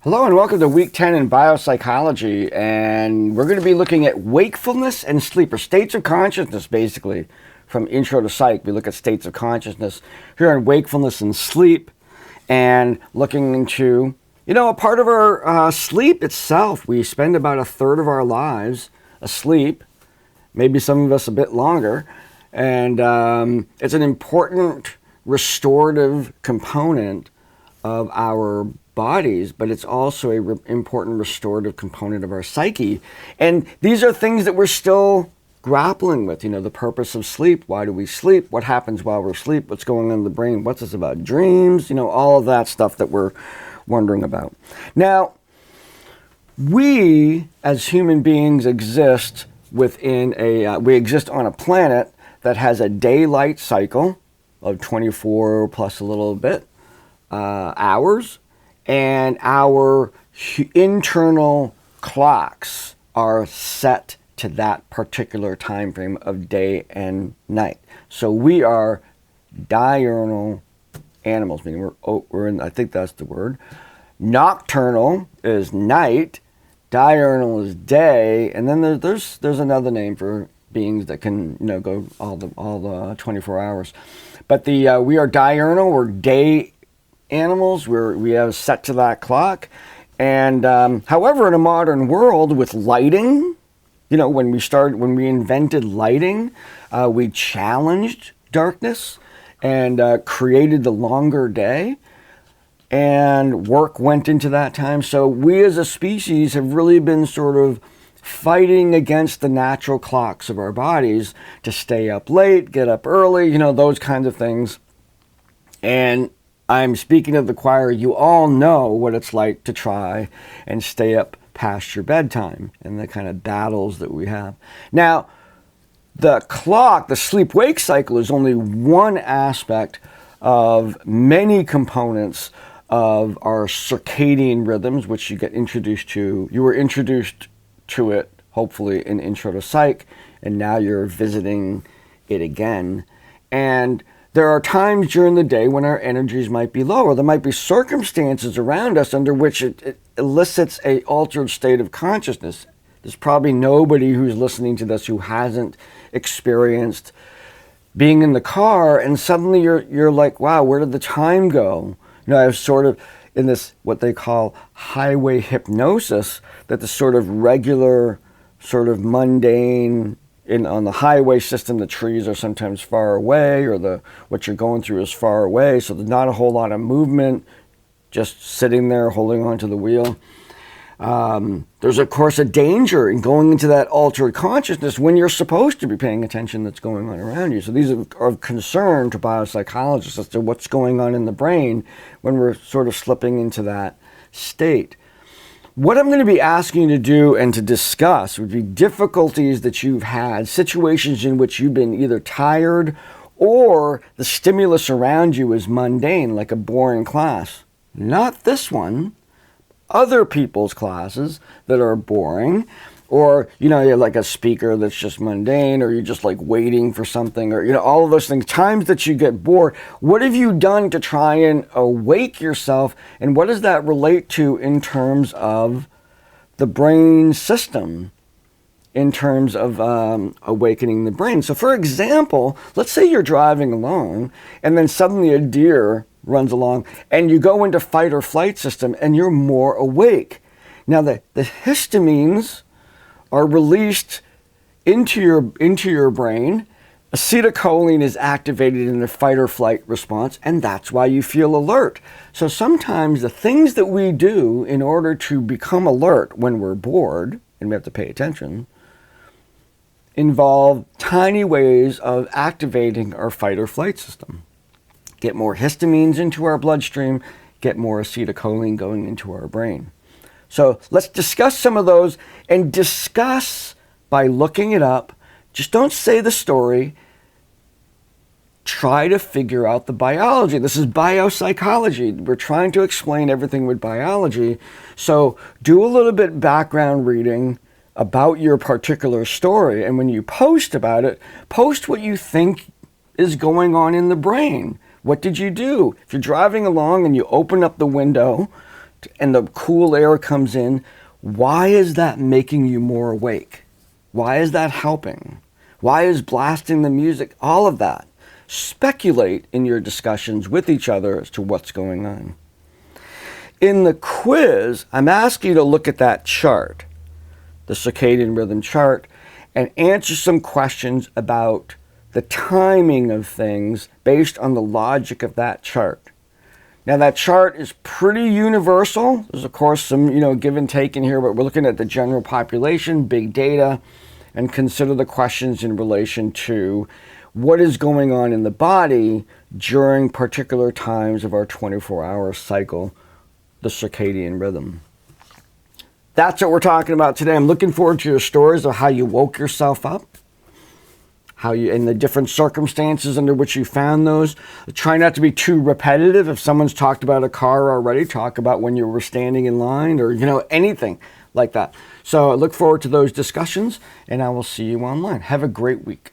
Hello and welcome to Week 10 in Biopsychology, and we're going to be looking at wakefulness and sleep, or states of consciousness, basically, from Intro to Psych. We look at states of consciousness here on wakefulness and sleep, and looking into, a part of our sleep itself. We spend about a third of our lives asleep, maybe some of us a bit longer, and it's an important restorative component of our bodies, but it's also an important restorative component of our psyche. And these are things that we're still grappling with. The purpose of sleep. Why do we sleep? What happens while we're asleep? What's going on in the brain? What's this about? Dreams? All of that stuff that we're wondering about. Now, we as human beings exist we exist on a planet that has a daylight cycle of 24 plus a little bit hours. And our internal clocks are set to that particular time frame of day and night. So we are diurnal animals, meaning we're in, I think that's the word. Nocturnal is night, diurnal is day, and then there's another name for beings that can go all the 24 hours. But we are diurnal, we're day animals, we have set to that clock. And however, in a modern world with lighting, when we invented lighting, we challenged darkness and created the longer day, and work went into that time. So we as a species have really been sort of fighting against the natural clocks of our bodies to stay up late, get up early, those kinds of things. And I'm speaking of the choir. You all know what it's like to try and stay up past your bedtime and the kind of battles that we have. Now, the clock, the sleep-wake cycle, is only one aspect of many components of our circadian rhythms, which you get introduced to. You were introduced to it, hopefully, in Intro to Psych, and now you're visiting it again. And there are times during the day when our energies might be low, or there might be circumstances around us under which it elicits an altered state of consciousness. There's probably nobody who's listening to this who hasn't experienced being in the car and suddenly you're like, wow, where did the time go? I was sort of in this, what they call highway hypnosis, that the sort of regular, sort of mundane, on the highway system, the trees are sometimes far away, or what you're going through is far away, so there's not a whole lot of movement, just sitting there holding onto the wheel. There's, of course, a danger in going into that altered consciousness when you're supposed to be paying attention that's going on around you. So these are of concern to biopsychologists as to what's going on in the brain when we're sort of slipping into that state. What I'm going to be asking you to do and to discuss would be difficulties that you've had, situations in which you've been either tired or the stimulus around you is mundane, like a boring class. Not this one. Other people's classes that are boring, or, you're like a speaker that's just mundane, or you're just like waiting for something, or, all of those things. Times that you get bored. What have you done to try and awake yourself? And what does that relate to in terms of the brain system, in terms of awakening the brain? So for example, let's say you're driving along and then suddenly a deer runs along and you go into fight or flight system and you're more awake. Now the histamines are released into your brain. Acetylcholine is activated in the fight or flight response, and that's why you feel alert. So sometimes the things that we do in order to become alert when we're bored, and we have to pay attention, involve tiny ways of activating our fight or flight system. Get more histamines into our bloodstream, get more acetylcholine going into our brain. So let's discuss some of those, and discuss by looking it up. Just don't say the story. Try to figure out the biology. This is biopsychology. We're trying to explain everything with biology. So do a little bit background reading about your particular story. And when you post about it, post what you think is going on in the brain. What did you do? If you're driving along and you open up the window and the cool air comes in, why is that making you more awake? Why is that helping? Why is blasting the music? All of that. Speculate in your discussions with each other as to what's going on. In the quiz, I'm asking you to look at that chart, the circadian rhythm chart, and answer some questions about the timing of things based on the logic of that chart. Now that chart is pretty universal. There's of course some, give and take in here, but we're looking at the general population, big data, and consider the questions in relation to what is going on in the body during particular times of our 24-hour cycle, the circadian rhythm. That's what we're talking about today. I'm looking forward to your stories of how you woke yourself up, how you, in the different circumstances under which you found those. Try not to be too repetitive. If someone's talked about a car already, talk about when you were standing in line or, anything like that. So I look forward to those discussions, and I will see you online. Have a great week.